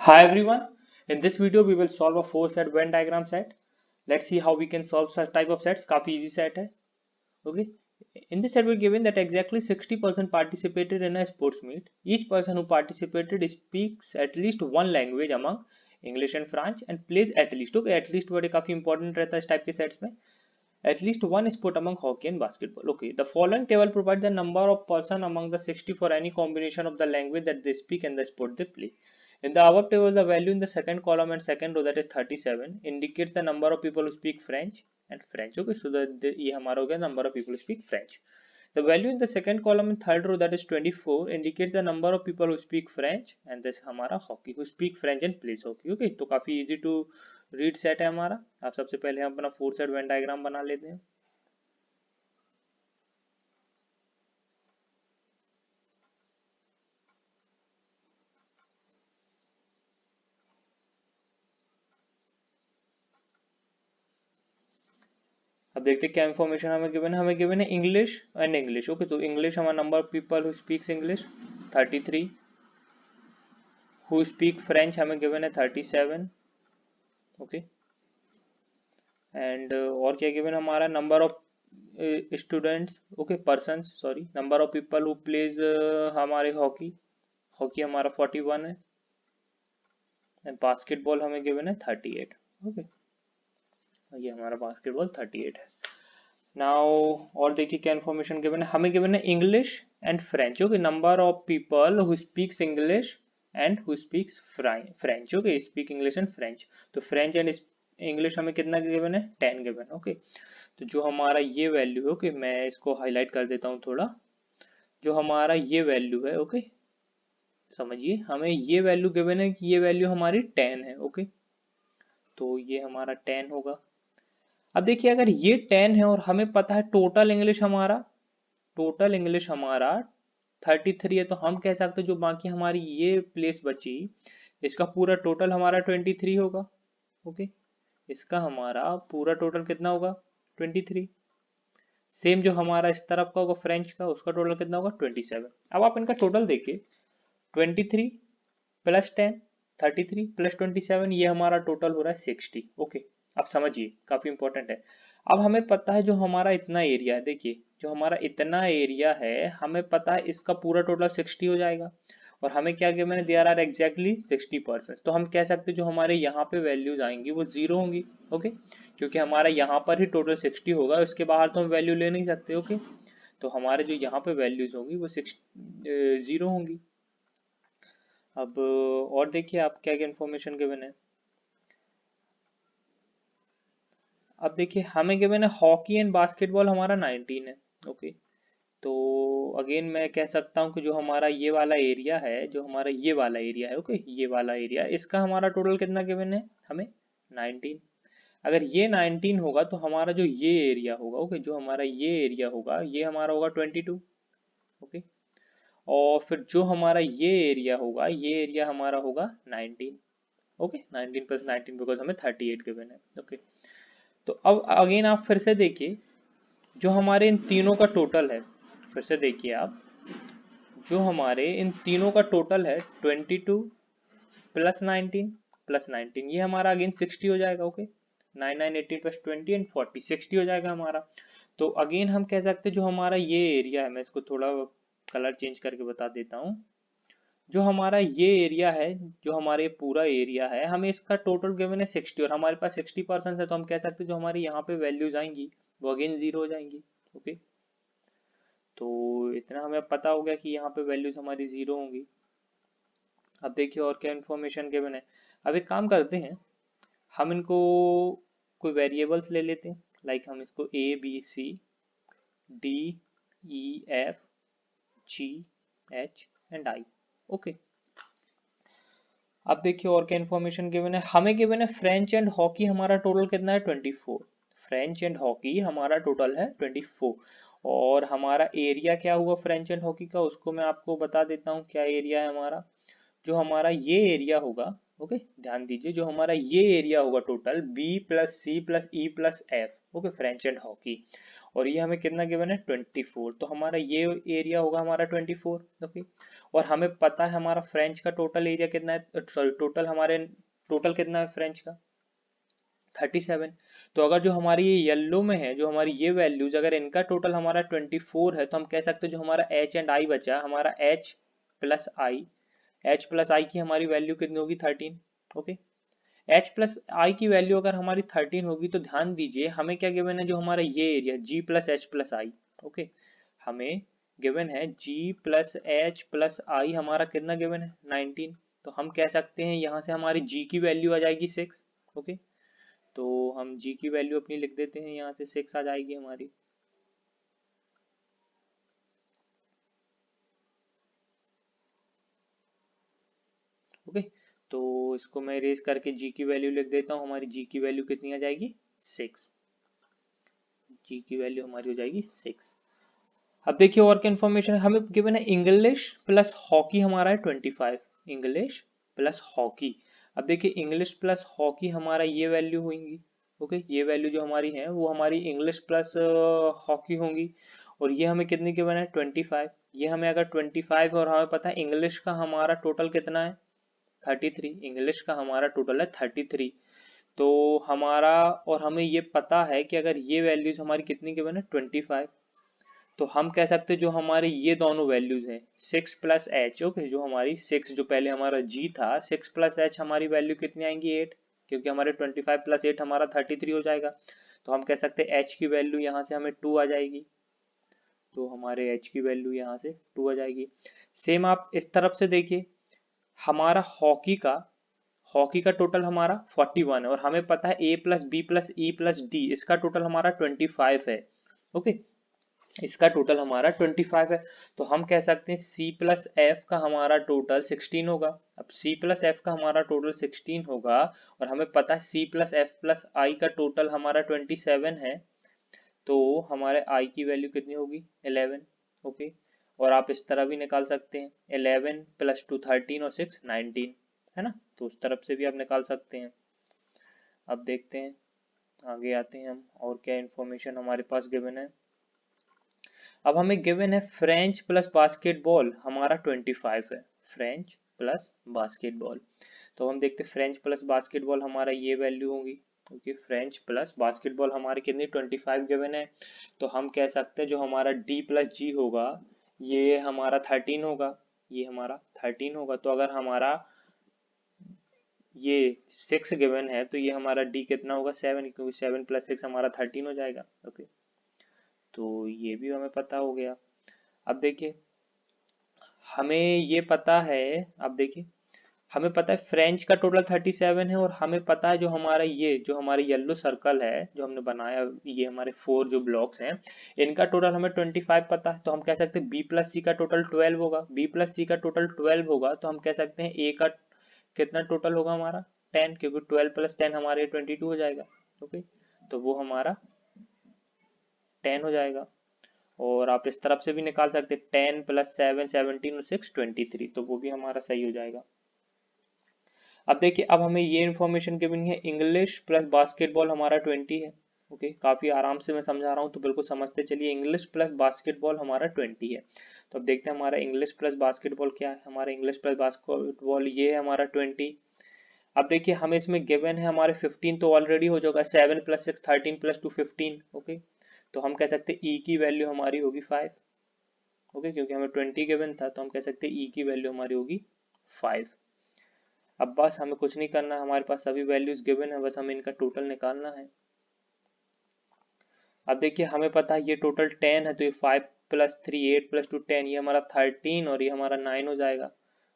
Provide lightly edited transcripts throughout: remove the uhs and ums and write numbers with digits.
Hi everyone. In this video we will solve a four set Venn diagram set. Let's see how we can solve such type of sets. काफी easy set है. Okay. In this set we're given that exactly 60% participated in a sports meet. Each person who participated speaks at least one language among English and French and plays at least. Okay, at least word काफी important रहता है इस type के sets में. At least one sport among hockey and basketball. Okay, the following table provides the number of person among the 60 for any combination of the language that they speak and the sport they play. In the above table, the value in the second column and second row, that is 37, indicates the number of people who speak French and French. Okay, so ये हमारा हो गया number of people who speak French. The value in the second column and third row, that is 24, indicates the number of people who speak French and this हमारा hockey who speak French and plays hockey. Okay, तो काफी easy to read set है हमारा. अब सबसे पहले हम अपना फोर सेट वेन डायग्राम बना लेते हैं. अब देखते हैं क्या इन्फॉर्मेशन हमें गिवन है इंग्लिश एंड इंग्लिश. ओके, तो इंग्लिश हमारा number of people who speaks English 33, who speak French हमें गिवन है 37. ओके, एंड और क्या गिवन हमारा number of students. Okay, person sorry, number of people who plays हमारे हॉकी हमारा 41 है एंड बास्केटबॉल हमें गिवन है 38. ओके, ये हमारा बास्केटबॉल 38 है. नाउ और देखिए क्या इन्फॉर्मेशन गिवन है हमें गिवन है English and French. Okay, number of people who speaks English and who speaks French. Okay, speak English and French. तो फ्रेंच एंड इंग्लिश हमें कितना गिवन है 10 गिवन. ओके, तो जो हमारा ये वैल्यू है, ओके मैं इसको हाईलाइट कर देता हूँ थोड़ा. जो हमारा ये वैल्यू है, ओके समझिए हमें ये वैल्यू गिवन है कि ये वैल्यू हमारी 10 है. ओके, तो ये हमारा 10 होगा. अब देखिए अगर ये 10 है और हमें पता है टोटल इंग्लिश हमारा 33 है, तो हम कह सकते हैं जो बाकी हमारी ये प्लेस बची इसका पूरा टोटल हमारा 23 होगा. ओके, इसका हमारा पूरा टोटल कितना होगा 23. सेम जो हमारा इस तरफ का होगा फ्रेंच का, उसका टोटल कितना होगा 27. अब आप इनका टोटल देखिए 23 प्लस 10, 33 प्लस 27, ये हमारा टोटल हो रहा है 60. ओके, अब समझिए काफी इंपॉर्टेंट है. अब हमें पता है जो हमारा इतना एरिया है, देखिए जो हमारा इतना एरिया है हमें पता है इसका पूरा टोटल 60 हो जाएगा. और हमें क्या किया मैंने दिया रहा है एग्जैक्टली 60%. तो हम कह सकते हैं जो हमारे यहाँ पे वैल्यूज आएंगी वो जीरो होंगी. ओके, क्योंकि हमारा यहाँ पर ही टोटल 60 होगा, उसके बाहर तो हम वैल्यू ले नहीं सकते. ओके, तो हमारे जो यहाँ पे वैल्यूज होंगी वो जीरो होंगी. अब और देखिए आप क्या क्या इन्फॉर्मेशन गिवन है. अब देखिए हमें गिवन है हॉकी एंड बास्केटबॉल हमारा 19 है. ओके, तो अगेन मैं कह सकता हूँ कि जो हमारा ये वाला एरिया है, जो हमारा ये वाला एरिया है, ओके ये वाला एरिया, इसका हमारा टोटल कितना गिवन है हमें 19. अगर ये 19 होगा तो हमारा जो ये एरिया होगा, ओके जो हमारा ये एरिया होगा ये हमारा होगा 22. ओके, और फिर जो हमारा ये एरिया होगा ये एरिया हमारा होगा 19. ओके, 19 प्लस 19 बिकॉज हमें 38 गिवन है. ओके, तो अब अगेन आप फिर से देखिए जो हमारे इन तीनों का टोटल है, फिर से देखिए आप जो हमारे इन तीनों का टोटल है 22 प्लस 19 ये हमारा अगेन 60 हो जाएगा. ओके, 9 9 18 प्लस 20 एंड 40 60 हो जाएगा हमारा. तो अगेन हम कह सकते हैं जो हमारा ये एरिया है, मैं इसको थोड़ा कलर चेंज करके बता देता हूँ. जो हमारा ये एरिया है, जो हमारे पूरा एरिया है, हमें इसका टोटल गिवन है 60 और हमारे पास 60% है, तो हम कह सकते हैं जो हमारी यहाँ पे वैल्यूज आएंगी वो अगेन जीरो हो जाएंगी. ओके, तो इतना हमें पता हो गया कि यहाँ पे वैल्यूज हमारी जीरो होंगी. अब देखिए और क्या इन्फॉर्मेशन गिवन है. अब एक काम करते हैं, हम इनको कोई वेरिएबल्स ले लेते हैं. लाइक हम इसको A B C D E F G H and I. Okay, अब देखिए और क्या इन्फॉर्मेशन गिवन है. हमें गिवन है फ्रेंच एंड हॉकी हमारा टोटल कितना है 24. फ्रेंच एंड हॉकी हमारा टोटल है 24. और हमारा एरिया क्या हुआ फ्रेंच एंड हॉकी का, उसको मैं आपको बता देता हूँ क्या एरिया है हमारा. जो हमारा ये एरिया होगा, ओके ध्यान दीजिए जो हमारा ये एरिया होगा total B plus C plus E plus F. Okay, French and hockey. और ये हमें कितना गिवन है 24, तो हमारा ये एरिया होगा हमारा 24। ओके, और हमें पता है हमारा फ्रेंच का टोटल एरिया कितना है, सॉरी टोटल कितना है फ्रेंच का 37। तो अगर जो हमारी ये येलो में है, जो हमारी ये वैल्यूज, अगर इनका टोटल हमारा 24 है, तो हम कह सकते हैं जो हमारा एच एंड आई बचा, हमारा एच प्लस आई की हमारी वैल्यू कितनी होगी 13। ओके, एच प्लस आई की वैल्यू अगर हमारी 13 होगी, तो ध्यान दीजिए हमें क्या गिवन है, जो हमारा ये एरिया जी प्लस एच प्लस आई। ओके, हमें गिवन है जी प्लस एच प्लस आई, हमारा कितना गिवन है 19। तो हम कह सकते हैं यहाँ से हमारी जी की वैल्यू आ जाएगी 6। ओके, तो हम जी की वैल्यू अपनी लिख देते हैं, यहाँ से 6 आ जाएगी हमारी। ओके, तो इसको मैं इरेज करके जी की वैल्यू लिख देता हूँ, हमारी जी की वैल्यू कितनी आ जाएगी 6। जी की वैल्यू हमारी हो जाएगी 6। अब देखिए और क्या इन्फॉर्मेशन है हमें गिवन है, इंग्लिश प्लस हॉकी हमारा है 25, इंग्लिश प्लस हॉकी। अब देखिए इंग्लिश प्लस हॉकी हमारा ये वैल्यू होंगी। ओके, ये वैल्यू जो हमारी है वो हमारी इंग्लिश प्लस हॉकी होंगी, और ये हमें कितनी गिवन है 25। ये हमें अगर 25 और हमें पता है इंग्लिश का हमारा टोटल कितना है 33, इंग्लिश का हमारा टोटल है 33। तो हमारा, और हमें ये पता है कि अगर ये वैल्यूज हमारी कितनी गिवन है 25, तो हम कह सकते हैं जो हमारे ये दोनों वैल्यूज हैं 6 प्लस एच। ओके, जो हमारी 6 जो पहले हमारा जी था 6 प्लस एच हमारी वैल्यू कितनी आएंगी 8, क्योंकि हमारे 25 प्लस 8 हमारा 33 हो जाएगा। तो हम कह सकते हैं एच की वैल्यू यहाँ से हमें 2 आ जाएगी, तो हमारे एच की वैल्यू यहाँ से 2 आ जाएगी। सेम आप इस तरफ से देखिए, हमारा हॉकी का टोटल हमारा 41 है, और हमें पता है A plus B plus E plus D इसका टोटल हमारा 25 है। ओके, इसका टोटल हमारा 25 है, तो हम कह सकते हैं C प्लस एफ का हमारा टोटल 16 होगा। अब C प्लस एफ का हमारा टोटल 16 होगा, और हमें पता है C प्लस एफ प्लस आई का टोटल हमारा 27 है, तो हमारे I की वैल्यू कितनी होगी 11। ओके, और आप इस तरह भी निकाल सकते हैं 11 प्लस 2 13 और 6 19, है ना, तो उस तरफ से भी आप निकाल सकते हैं। अब देखते हैं, आगे आते हैं हम, और क्या इन्फॉर्मेशन हमारे पास गिवन है। अब हमें गिवन है फ्रेंच प्लस बास्केटबॉल हमारा 25 है, फ्रेंच प्लस बास्केटबॉल। तो हम देखते हैं फ्रेंच प्लस बास्केटबॉल हमारा ये वैल्यू होगी, क्योंकि फ्रेंच प्लस बास्केटबॉल हमारी कितनी 25 गिवन है। तो हम कह सकते हैं जो हमारा डी प्लस जी होगा ये हमारा 13 होगा, ये हमारा 13 होगा। तो अगर हमारा ये 6 गिवन है, तो ये हमारा डी कितना होगा 7, क्योंकि 7 प्लस 6 हमारा 13 हो जाएगा। ओके, तो ये भी हमें पता हो गया। अब देखिए हमें ये पता है, अब देखिए हमें पता है फ्रेंच का टोटल 37 है, और हमें पता है जो हमारा ये जो हमारे येलो सर्कल है जो हमने बनाया, ये हमारे 4 जो ब्लॉक्स हैं इनका टोटल हमें 25 पता है। तो हम कह सकते हैं बी प्लस सी का टोटल 12 होगा, बी प्लस सी का टोटल 12 होगा, तो हम कह सकते हैं ए का कितना टोटल होगा हमारा 10, क्योंकि 12 प्लस 10 हमारे 22 हो जाएगा। ओके, तो वो हमारा 10 हो जाएगा। और आप इस तरफ से भी निकाल सकते हैं 10 प्लस 7 17 और 6 23, तो वो भी हमारा सही हो जाएगा। अब देखिए अब हमें ये इन्फॉर्मेशन गिवन है इंग्लिश प्लस बास्केटबॉल हमारा 20 है। ओके, काफी आराम से मैं समझा रहा हूँ, तो बिल्कुल समझते चलिए, इंग्लिश प्लस बास्केटबॉल हमारा 20 है। तो अब देखते हैं हमारा इंग्लिश प्लस बास्केटबॉल क्या है, हमारा इंग्लिश प्लस बास्केटबॉल ये है हमारा 20। अब देखिए हमें इसमें गिवन है हमारे 15 तो ऑलरेडी हो जाएगा, 7 प्लस 6 13 प्लस 2 15। ओके, तो हम कह सकते हैं ई की वैल्यू हमारी होगी 5। ओके, क्योंकि हमें 20 गिवन था, तो हम कह सकते हैं ई की वैल्यू हमारी होगी 5। अब बस हमें कुछ नहीं करना, हमारे पास सभी वैल्यूज गिवन है, बस हमें इनका टोटल निकालना है। अब देखिए हमें पता है ये टोटल 10 है, तो ये 5 प्लस 3 8 प्लस 2 10, ये हमारा 13 और ये हमारा 9 हो जाएगा।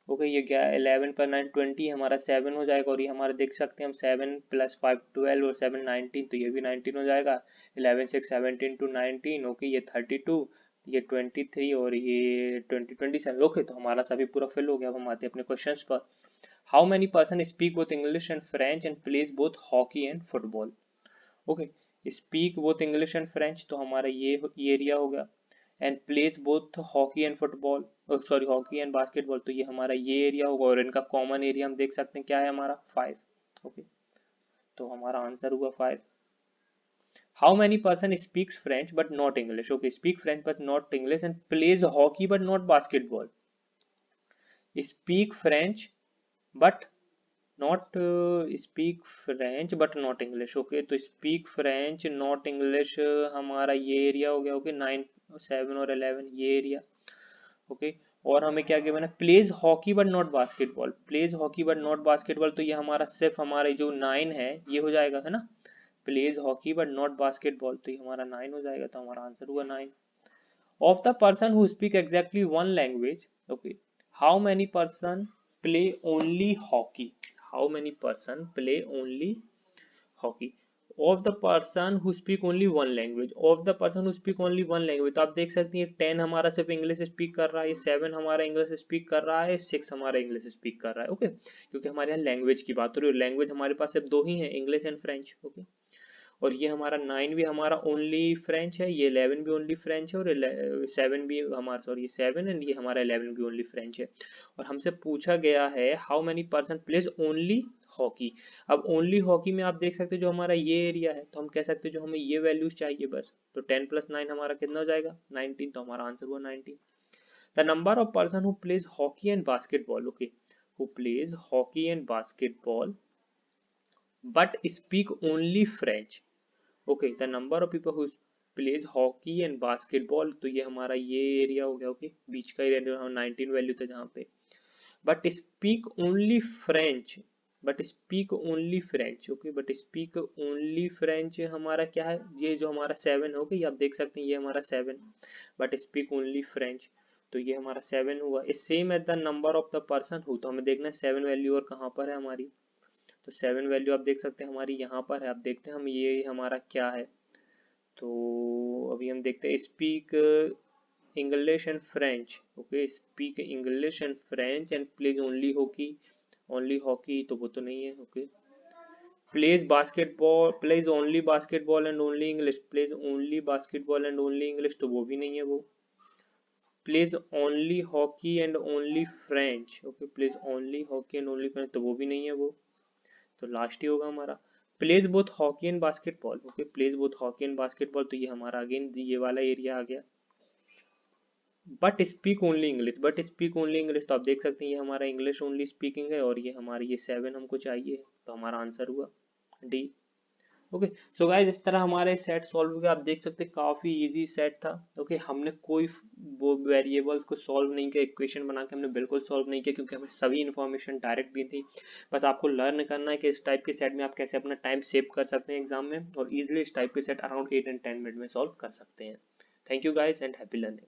ओके, ये क्या 11 पर 9 20 हमारा 7 हो जाएगा, और ये हमारा देख सकते हैं हम 7 प्लस 5 12 और 7 19, तो ये भी 19 हो जाएगा। 11 6 17 टू 19। ओके, ये 32, ये 23 और ये 27। ओके, तो हमारा सभी पूरा फिल हो गया। अब हम आते हैं अपने क्वेश्चंस पर। How many person speak both English and French and plays both hockey and football. Okay, speak both English and French, तो हमारा ये एरिया हो गया। And plays both hockey and football, sorry hockey and basketball, तो ये हमारा ये area होगा, और इनका कॉमन एरिया हम देख सकते हैं क्या है हमारा 5। ओके, तो हमारा आंसर हुआ 5। How many person speaks French but not English, okay, speak French but not English and pledge hockey but not basketball. Speak French but not speak French but not English, okay, तो speak French not English हमारा ये area हो गया, okay, 9, 7 और 11 ये area, okay. और हमें क्या गिवन है, pledge hockey but not basketball, pledge hockey but not basketball, तो ये हमारा सिर्फ हमारे जो 9 है ये हो जाएगा, है ना, pledge hockey but not basketball, तो ये हमारा 9 हो जाएगा, तो हमारा आंसर हुआ 9। Of the person who speak exactly one language, okay, how many person play only hockey, how many person play only hockey. Of the person who speak only one language, of the person who speak only one language, तो आप देख सकते हैं 10 हमारा सिर्फ English speak कर रहा है, 7 हमारा इंग्लिश स्पीक कर रहा है, 6 हमारा इंग्लिश स्पीक कर रहा है, ओके, क्योंकि हमारे यहाँ लैंग्वेज की बात हो रही है, लैंग्वेज हमारे पास सिर्फ दो ही है, इंग्लिश एंड फ्रेंच, ओके। और ये हमारा 9 भी हमारा ओनली फ्रेंच है, ये 11 भी ओनली फ्रेंच है, और 7 भी हमारा, सॉरी ये 7 एंड ये हमारा 11 भी ओनली फ्रेंच है। और हमसे पूछा गया है how many person plays only hockey. अब ओनली हॉकी में आप देख सकते हो जो हमारा ये एरिया है, तो हम कह सकते हैं जो हमें ये वैल्यूज चाहिए बस, तो 10 + 9 हमारा कितना हो जाएगा, 19, तो हमारा आंसर हुआ 19। The number of person who plays hockey and basketball, okay, who plays hockey and basketball but speak only French, okay, the number of people who plays hockey and basketball, तो ये हमारा ये एरिया हो गया, okay, बीच का area जो 19 value था जहाँ पे, but speak only French, but speak only French, okay, but speak only French हमारा क्या है, ये जो हमारा 7 हो गया, आप देख सकते हैं ये हमारा 7, बट स्पीक ओनली फ्रेंच, तो ये हमारा 7 हुआ। इस same as the number of the person who, तो हमें देखना है 7 वैल्यू और कहाँ पर है हमारी, तो 7 वैल्यू आप देख सकते हैं हमारी यहाँ पर है, आप देखते हैं हम ये हमारा क्या है, तो अभी हम देखते हैं speak English and French, okay, speak English and French and plays only hockey, only hockey तो वो तो नहीं है, okay, plays basketball, plays only basketball and only English, plays only basketball and only English तो वो भी नहीं है, वो plays only hockey and only French, okay, plays only hockey and only French तो वो भी नहीं है वो, तो लास्ट ही होगा हमारा plays both hockey and basketball, okay, plays both hockey and basketball, तो ये हमारा अगेन ये वाला एरिया आ गया। But speak only English, but speak only English, तो आप देख सकते हैं ये हमारा इंग्लिश ओनली स्पीकिंग है, और ये हमारी ये 7 हमको चाहिए, तो हमारा आंसर हुआ डी। ओके, सो गाइस इस तरह हमारे सेट सॉल्व हो गया, आप देख सकते हैं काफी इजी सेट था, ओके, हमने कोई वो वेरिएबल्स को सॉल्व नहीं किया, इक्वेशन बना के हमने बिल्कुल सॉल्व नहीं किया, क्योंकि हमें सभी इन्फॉर्मेशन डायरेक्ट दी थी, बस आपको लर्न करना है कि इस टाइप के सेट में आप कैसे अपना टाइम सेव कर सकते हैं एग्जाम में, और इजिली इस टाइप के सेट अराउंड 8 and 10 मिनट में सॉल्व कर सकते हैं। Thank you guys and happy learning.